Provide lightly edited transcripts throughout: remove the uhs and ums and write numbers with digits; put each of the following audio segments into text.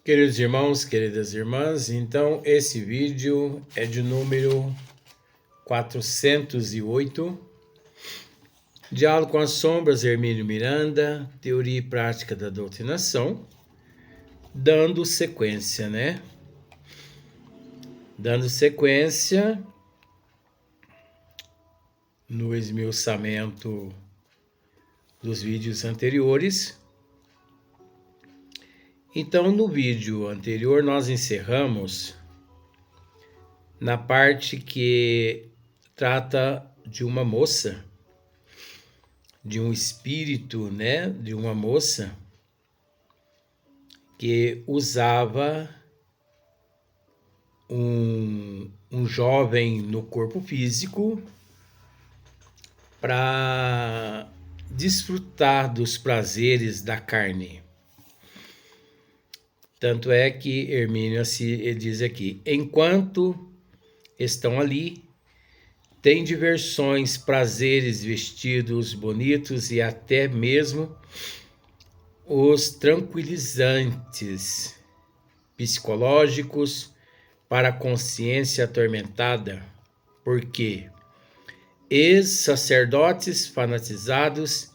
Queridos irmãos, queridas irmãs, então esse vídeo é de número 408, Diálogo com as Sombras, Hermínio Miranda, Teoria e Prática da Doutrinação, dando sequência, né? Dando sequência no esmiuçamento dos vídeos anteriores. Então, no vídeo anterior, nós encerramos na parte que trata de uma moça, de um espírito, né, de uma moça que usava um jovem no corpo físico para desfrutar dos prazeres da carne. Tanto é que Hermínio ele diz aqui: enquanto estão ali, tem diversões, prazeres, vestidos bonitos e até mesmo os tranquilizantes psicológicos para a consciência atormentada, porque ex-sacerdotes fanatizados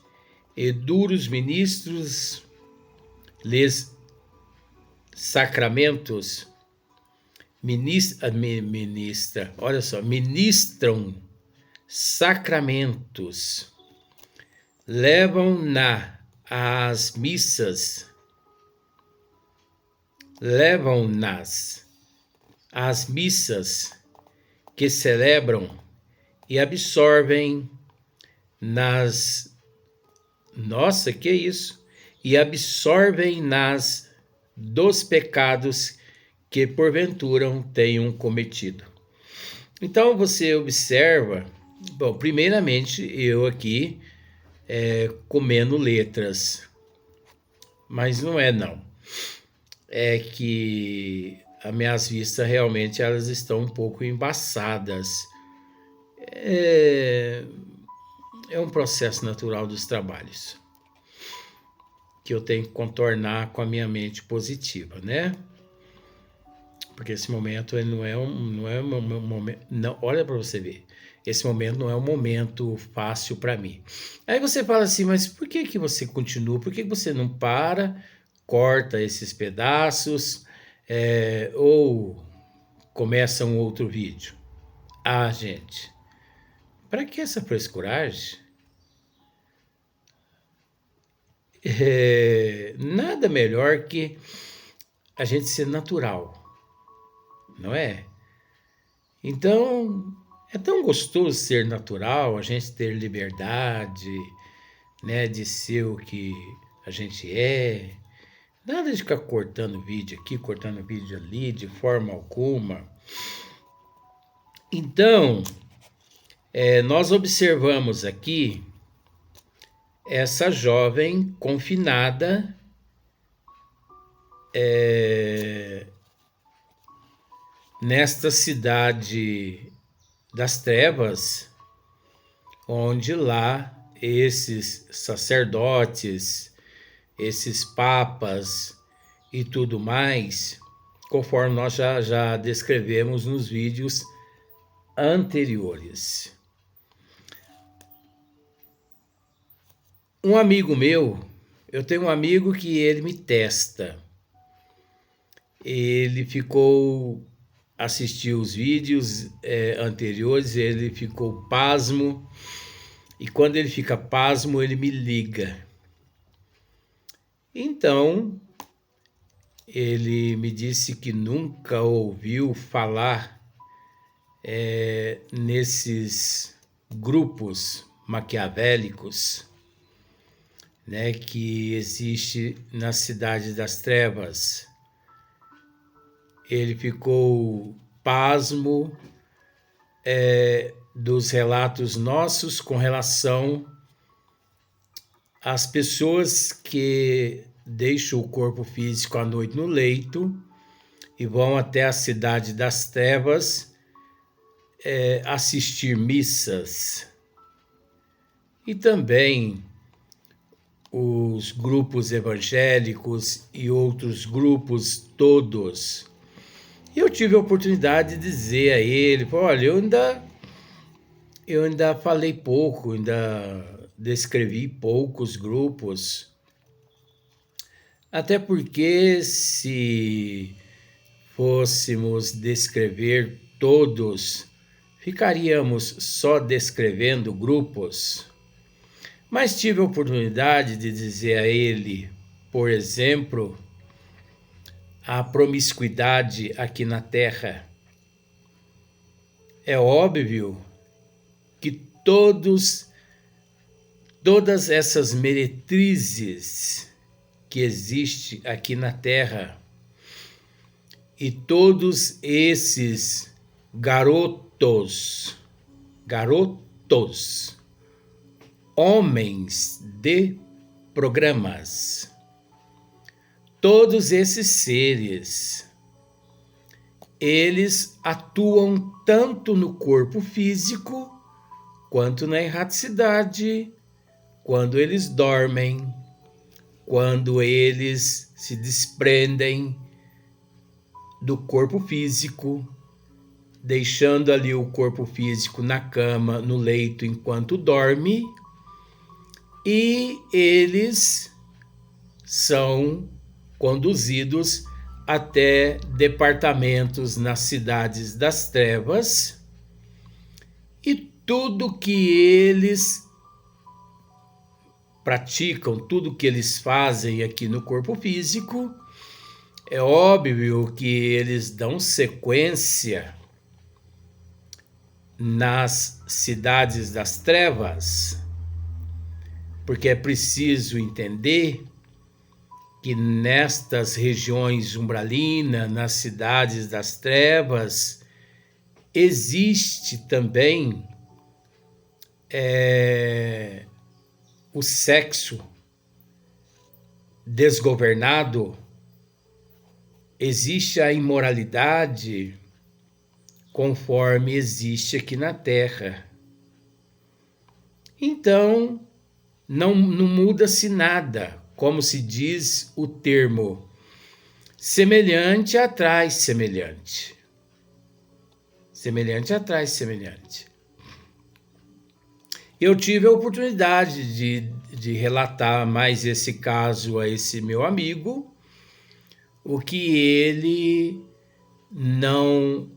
e duros ministros lhes sacramentos ministram sacramentos, levam-nas às missas que celebram e absorvem nas dos pecados que porventura tenham cometido. Então você observa, bom, primeiramente eu aqui comendo letras, mas não é não. É que as minhas vistas realmente elas estão um pouco embaçadas. É um processo natural dos trabalhos que eu tenho que contornar com a minha mente positiva, né? Porque esse momento ele não é um momento, não, olha para você ver. Esse momento não é um momento fácil para mim. Aí você fala assim, mas por que você continua? Por que você não para, corta esses pedaços ou começa um outro vídeo? Ah, gente, para que essa frescuragem? Nada melhor que a gente ser natural, não é? Então, é tão gostoso ser natural, a gente ter liberdade, né, de ser o que a gente é. Nada de ficar cortando vídeo aqui, cortando vídeo ali, de forma alguma. Então, nós observamos aqui essa jovem confinada nesta cidade das trevas, onde lá esses sacerdotes, esses papas e tudo mais, conforme nós já descrevemos nos vídeos anteriores. Um amigo meu, eu tenho um amigo que ele me testa. Ele assistiu os vídeos anteriores, ele ficou pasmo. E quando ele fica pasmo, ele me liga. Então, ele me disse que nunca ouviu falar nesses grupos maquiavélicos, né, que existe na Cidade das Trevas. Ele ficou pasmo dos relatos nossos com relação às pessoas que deixam o corpo físico à noite no leito e vão até a Cidade das Trevas assistir missas. E também os grupos evangélicos e outros grupos todos. E eu tive a oportunidade de dizer a ele, olha, eu ainda falei pouco, ainda descrevi poucos grupos, até porque se fôssemos descrever todos, ficaríamos só descrevendo grupos. Mas tive a oportunidade de dizer a ele, por exemplo, a promiscuidade aqui na Terra. É óbvio que todas essas meretrizes que existem aqui na Terra e todos esses garotos, homens de programas, todos esses seres, eles atuam tanto no corpo físico quanto na erraticidade, quando eles dormem, quando eles se desprendem do corpo físico, deixando ali o corpo físico na cama, no leito, enquanto dorme, e eles são conduzidos até departamentos nas cidades das trevas, e tudo que eles praticam, tudo que eles fazem aqui no corpo físico, é óbvio que eles dão sequência nas cidades das trevas, porque é preciso entender que nestas regiões umbralinas, nas cidades das trevas, existe também o sexo desgovernado, existe a imoralidade conforme existe aqui na Terra. Então, não muda-se nada. Como se diz o termo, semelhante atrai semelhante. Semelhante atrai semelhante. Eu tive a oportunidade de relatar mais esse caso a esse meu amigo, o que ele não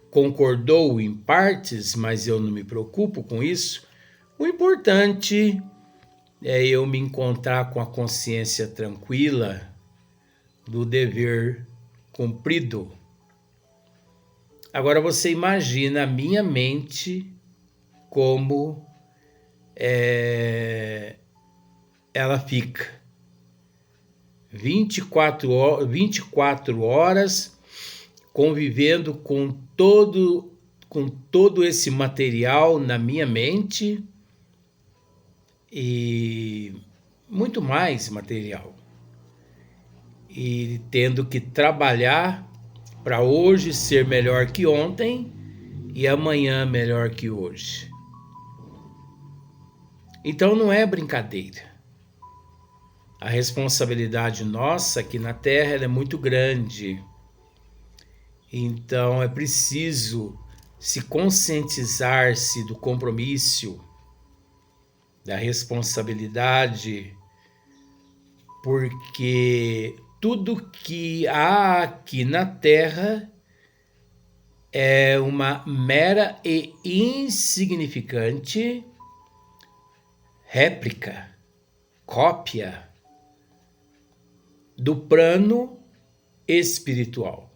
concordou em partes, mas eu não me preocupo com isso. O importante é eu me encontrar com a consciência tranquila do dever cumprido. Agora você imagina a minha mente como ela fica 24 horas convivendo com todo esse material na minha mente e muito mais material, e tendo que trabalhar para hoje ser melhor que ontem e amanhã melhor que hoje. Então não é brincadeira. A responsabilidade nossa aqui na Terra ela é muito grande. Então é preciso se conscientizar-se do compromisso, da responsabilidade, porque tudo que há aqui na Terra é uma mera e insignificante réplica, cópia do plano espiritual,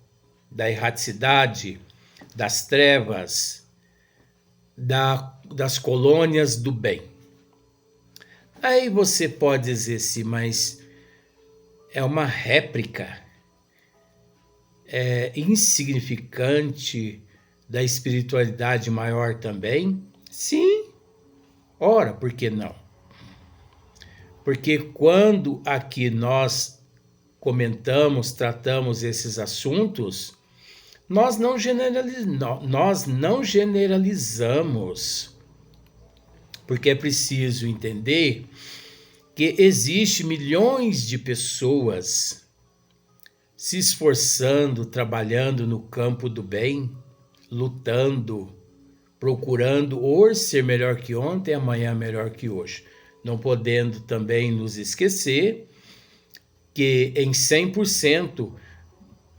da erraticidade, das trevas, das colônias do bem. Aí você pode dizer assim, mas é uma réplica insignificante da espiritualidade maior também? Sim, ora, por que não? Porque quando aqui nós comentamos, tratamos esses assuntos, nós não generalizamos, porque é preciso entender que existe milhões de pessoas se esforçando, trabalhando no campo do bem, lutando, procurando hoje ser melhor que ontem, amanhã melhor que hoje. Não podendo também nos esquecer que em 100%,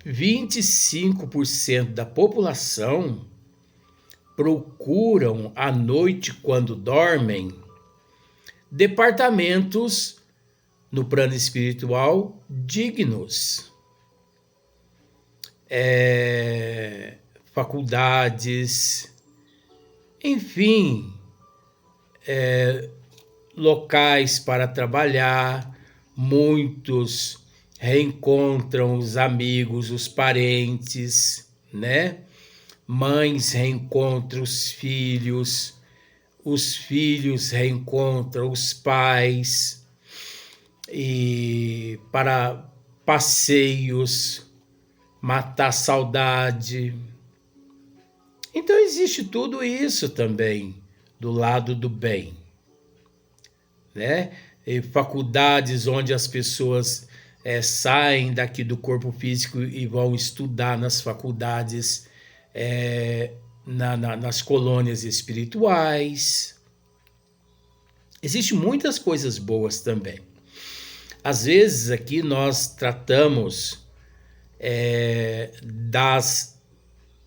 25% da população procuram à noite, quando dormem, departamentos no plano espiritual dignos, faculdades, enfim, locais para trabalhar. Muitos reencontram os amigos, os parentes, né? Mães reencontram os filhos reencontram os pais, e para passeios, matar saudade. Então existe tudo isso também do lado do bem, né? E faculdades onde as pessoas saem daqui do corpo físico e vão estudar nas faculdades, nas colônias espirituais. Existem muitas coisas boas também. Às vezes aqui nós tratamos das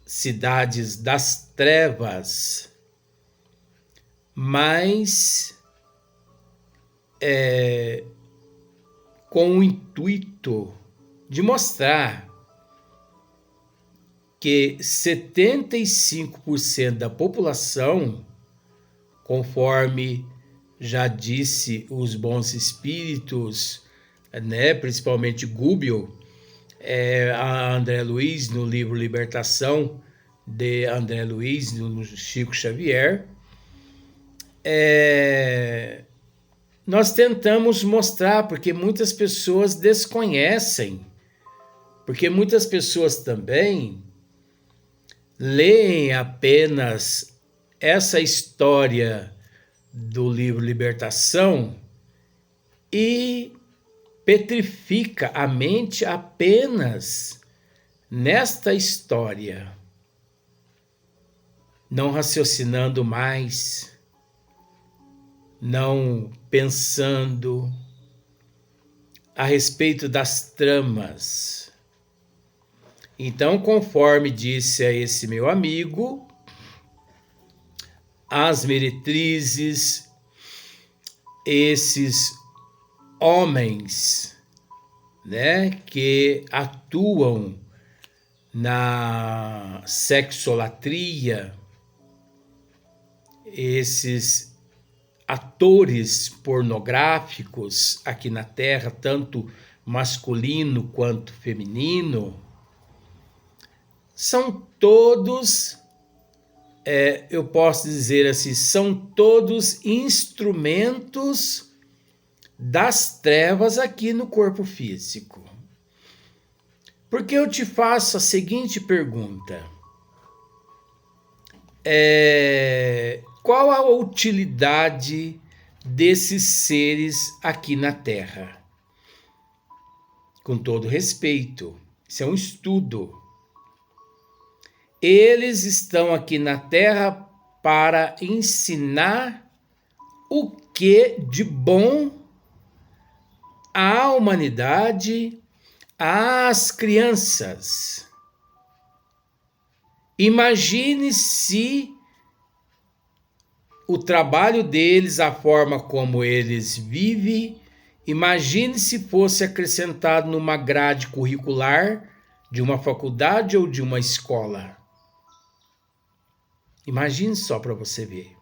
cidades das trevas, mas com o intuito de mostrar que 75% da população, conforme já disse os bons espíritos, né, principalmente Gubbio, a André Luiz, no livro Libertação, de André Luiz, no Chico Xavier, nós tentamos mostrar, porque muitas pessoas desconhecem, porque muitas pessoas também leem apenas essa história do livro Libertação e petrifica a mente apenas nesta história, não raciocinando mais, não pensando a respeito das tramas. Então, conforme disse a esse meu amigo, as meretrizes, esses homens, né, que atuam na sexolatria, esses atores pornográficos aqui na Terra, tanto masculino quanto feminino, são todos, eu posso dizer assim, são todos instrumentos das trevas aqui no corpo físico. Porque eu te faço a seguinte pergunta: qual a utilidade desses seres aqui na Terra? Com todo respeito, isso é um estudo. Eles estão aqui na Terra para ensinar o que de bom à humanidade, às crianças. Imagine se o trabalho deles, a forma como eles vivem, imagine se fosse acrescentado numa grade curricular de uma faculdade ou de uma escola. Imagine só para você ver.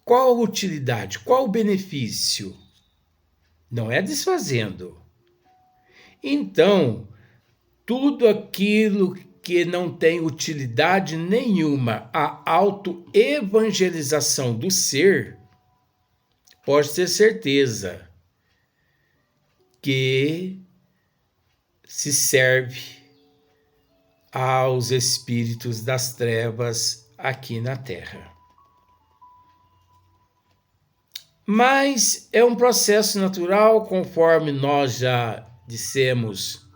Qual a utilidade? Qual o benefício? Não é desfazendo. Então, tudo aquilo que não tem utilidade nenhuma, a autoevangelização do ser, pode ter certeza que se serve aos espíritos das trevas aqui na Terra. Mas é um processo natural, conforme nós já dissemos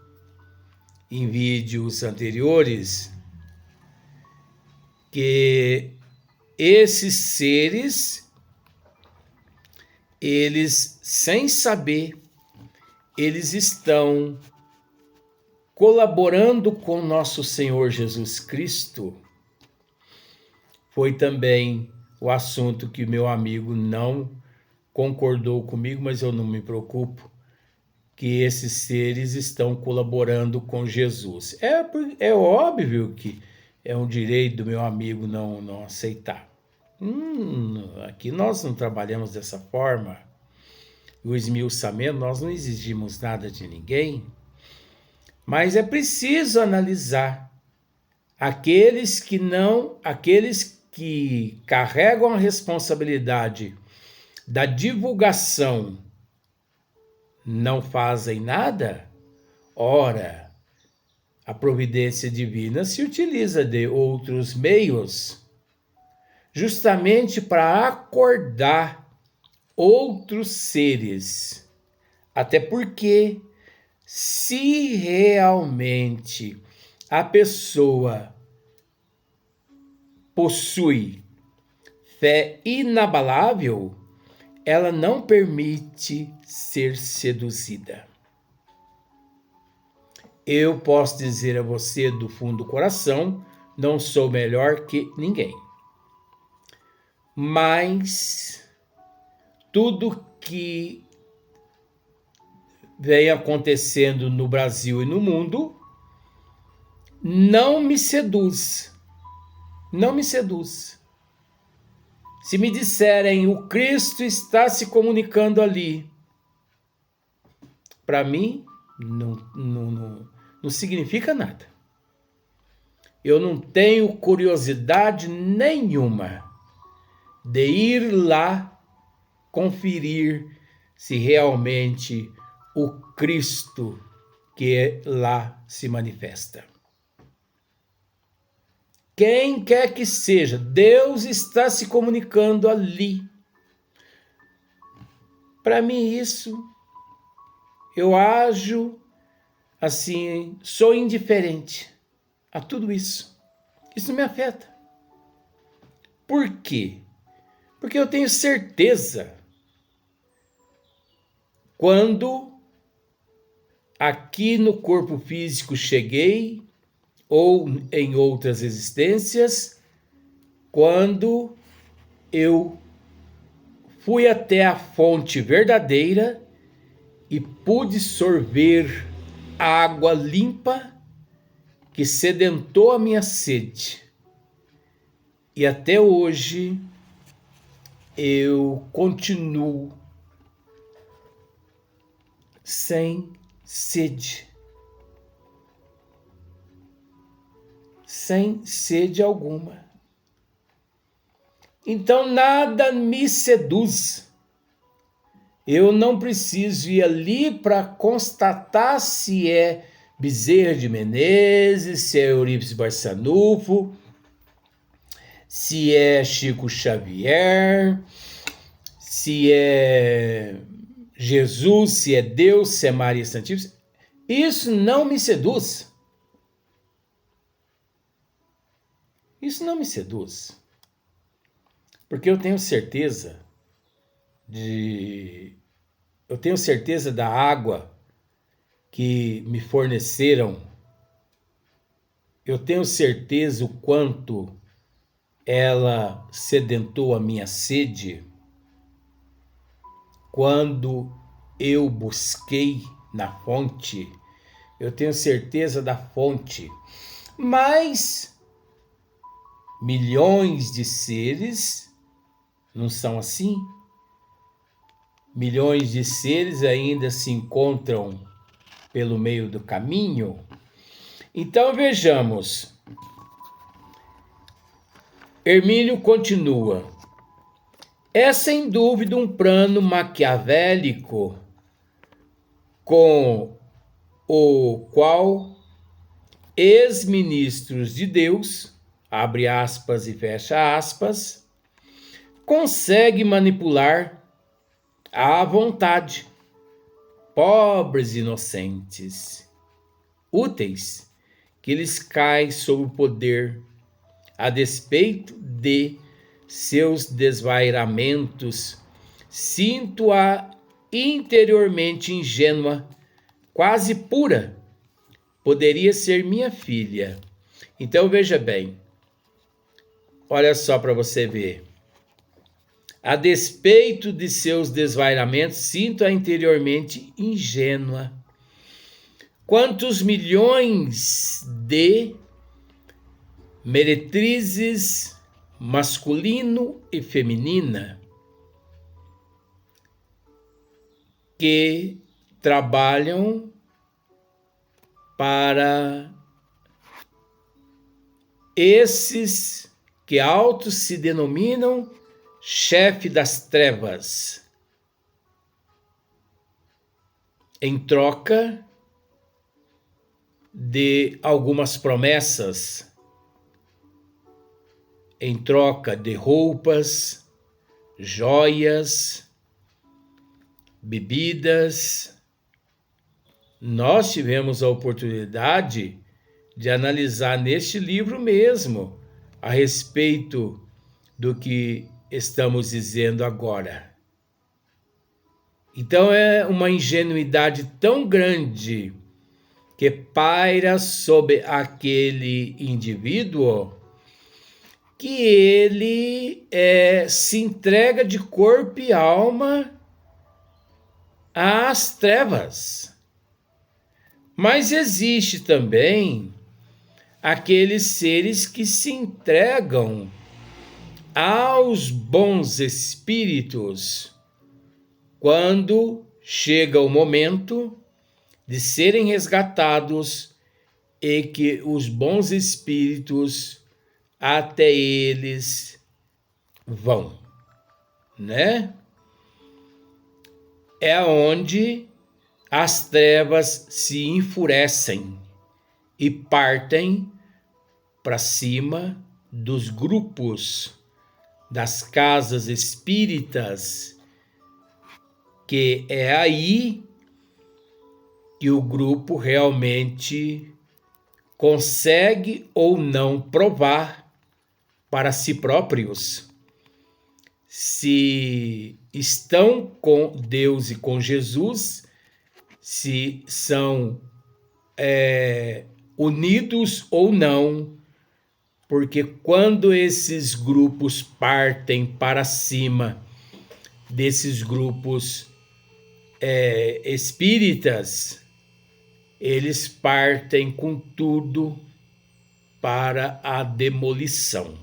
em vídeos anteriores, que esses seres, eles, sem saber, eles estão colaborando com nosso Senhor Jesus Cristo. Foi também o assunto que meu amigo não concordou comigo, mas eu não me preocupo, que esses seres estão colaborando com Jesus. É óbvio que é um direito do meu amigo não aceitar. Aqui nós não trabalhamos dessa forma. O esmiuçamento, nós não exigimos nada de ninguém, mas é preciso analisar aqueles que carregam a responsabilidade da divulgação não fazem nada. Ora, a providência divina se utiliza de outros meios justamente para acordar outros seres. Até porque, se realmente a pessoa possui fé inabalável, ela não permite ser seduzida. Eu posso dizer a você do fundo do coração, não sou melhor que ninguém. Mas tudo que vem acontecendo no Brasil e no mundo não me seduz. Não me seduz. Se me disserem o Cristo está se comunicando ali, para mim não significa nada. Eu não tenho curiosidade nenhuma de ir lá conferir se realmente o Cristo que lá se manifesta. Quem quer que seja, Deus está se comunicando ali. Para mim isso, eu ajo assim, sou indiferente a tudo isso. Isso não me afeta. Por quê? Porque eu tenho certeza, quando aqui no corpo físico cheguei, ou em outras existências, quando eu fui até a fonte verdadeira e pude sorver água limpa que sedentou a minha sede. E até hoje eu continuo sem sede. Sem sede alguma. Então nada me seduz. Eu não preciso ir ali para constatar se é Bezerra de Menezes, se é Eurípides Barçanufo, se é Chico Xavier, se é Jesus, se é Deus, se é Maria Santíssima. Isso não me seduz. Isso não me seduz. Porque eu tenho certeza da água que me forneceram. Eu tenho certeza o quanto ela sedentou a minha sede quando eu busquei na fonte. Eu tenho certeza da fonte. Mas milhões de seres não são assim. Milhões de seres ainda se encontram pelo meio do caminho. Então vejamos. Hermínio continua. É sem dúvida um plano maquiavélico com o qual ex-ministros de Deus, abre aspas e fecha aspas, consegue manipular à vontade, pobres inocentes, úteis, que lhes cai sob o poder, a despeito de seus desvairamentos. Sinto-a interiormente ingênua, quase pura. Poderia ser minha filha. Então veja bem, olha só para você ver. A despeito de seus desvairamentos, sinto-a interiormente ingênua. Quantos milhões de meretrizes masculino e feminina que trabalham para esses que autos se denominam chefe das trevas, em troca de algumas promessas, em troca de roupas, joias, bebidas. Nós tivemos a oportunidade de analisar neste livro mesmo a respeito do que estamos dizendo agora. Então é uma ingenuidade tão grande que paira sobre aquele indivíduo que ele se entrega de corpo e alma às trevas. Mas existe também aqueles seres que se entregam aos bons espíritos quando chega o momento de serem resgatados e que os bons espíritos até eles vão, né? É onde as trevas se enfurecem e partem para cima dos grupos, das casas espíritas, que é aí que o grupo realmente consegue ou não provar para si próprios se estão com Deus e com Jesus, se são unidos ou não, porque quando esses grupos partem para cima desses grupos espíritas, eles partem com tudo para a demolição.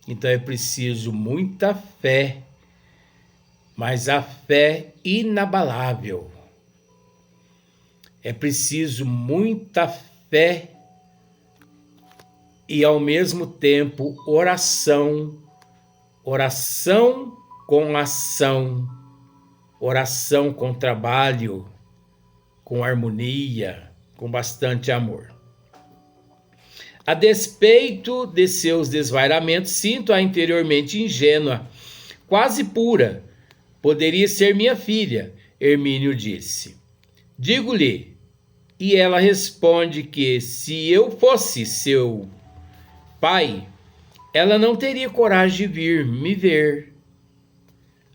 Então é preciso muita fé, mas a fé inabalável. É preciso muita fé e ao mesmo tempo oração, oração com ação, oração com trabalho, com harmonia, com bastante amor. A despeito de seus desvairamentos, sinto-a interiormente ingênua, quase pura. Poderia ser minha filha, Hermínio disse. Digo-lhe, e ela responde que se eu fosse seu pai, ela não teria coragem de vir me ver.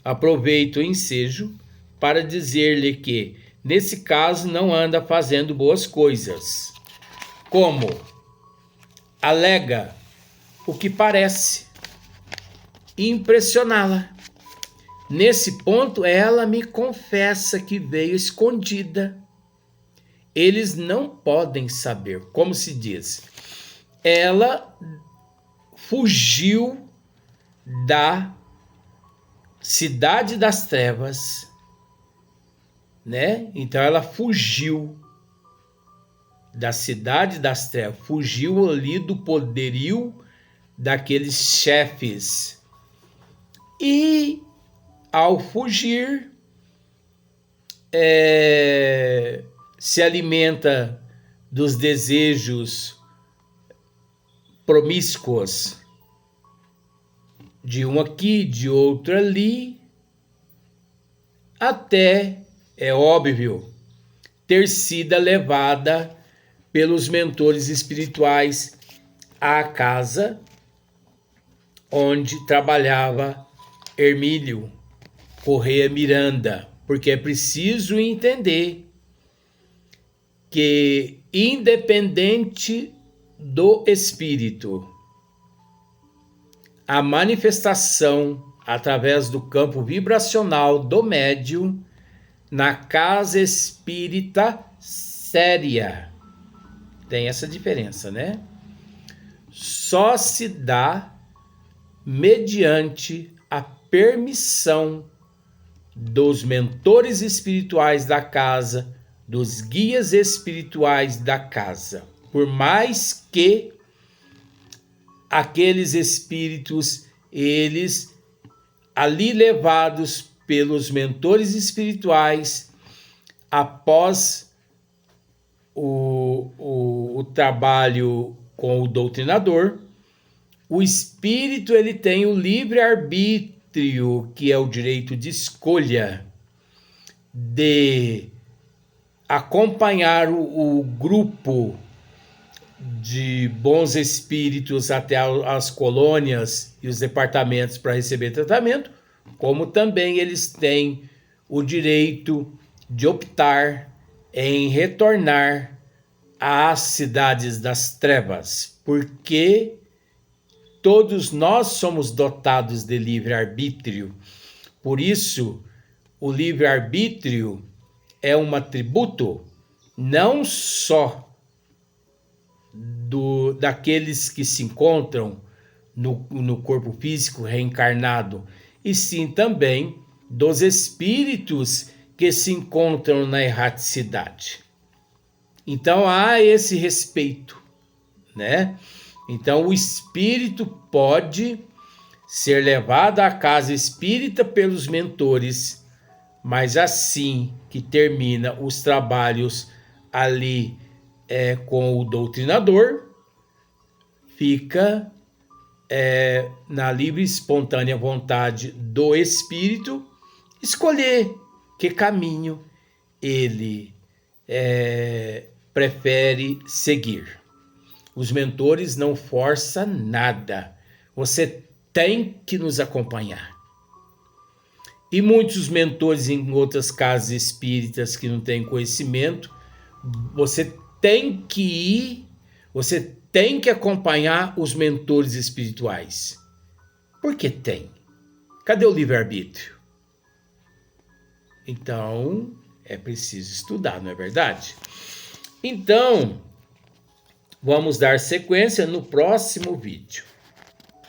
Aproveito o ensejo para dizer-lhe que, nesse caso, não anda fazendo boas coisas. Como alega o que parece impressioná-la. Nesse ponto, ela me confessa que veio escondida. Eles não podem saber, como se diz. Ela fugiu da cidade das trevas, né? Então ela fugiu da cidade das trevas, fugiu ali do poderio daqueles chefes. E ao fugir, se alimenta dos desejos promíscuos, de um aqui, de outro ali, até, é óbvio, ter sido levada pelos mentores espirituais à casa onde trabalhava Hermílio Corrêa Miranda, porque é preciso entender que, independente do espírito, a manifestação através do campo vibracional do médium na casa espírita séria, tem essa diferença, né? Só se dá mediante a permissão dos mentores espirituais da casa, dos guias espirituais da casa. Por mais que aqueles espíritos, eles ali levados pelos mentores espirituais, após o trabalho com o doutrinador, o espírito ele tem o livre-arbítrio, que é o direito de escolha, de acompanhar o grupo de bons espíritos até as colônias e os departamentos para receber tratamento, como também eles têm o direito de optar em retornar às cidades das trevas, porque todos nós somos dotados de livre-arbítrio. Por isso, o livre-arbítrio é um atributo não só daqueles que se encontram no corpo físico reencarnado, e sim também dos espíritos que se encontram na erraticidade. Então há esse respeito, né? Então o espírito pode ser levado à casa espírita pelos mentores, mas assim que termina os trabalhos ali com o doutrinador, fica na livre e espontânea vontade do espírito escolher que caminho ele prefere seguir. Os mentores não forçam nada. Você tem que nos acompanhar. E muitos mentores em outras casas espíritas que não têm conhecimento, você tem que ir, você tem que acompanhar os mentores espirituais. Por que tem? Cadê o livre-arbítrio? Então, é preciso estudar, não é verdade? Então, vamos dar sequência no próximo vídeo.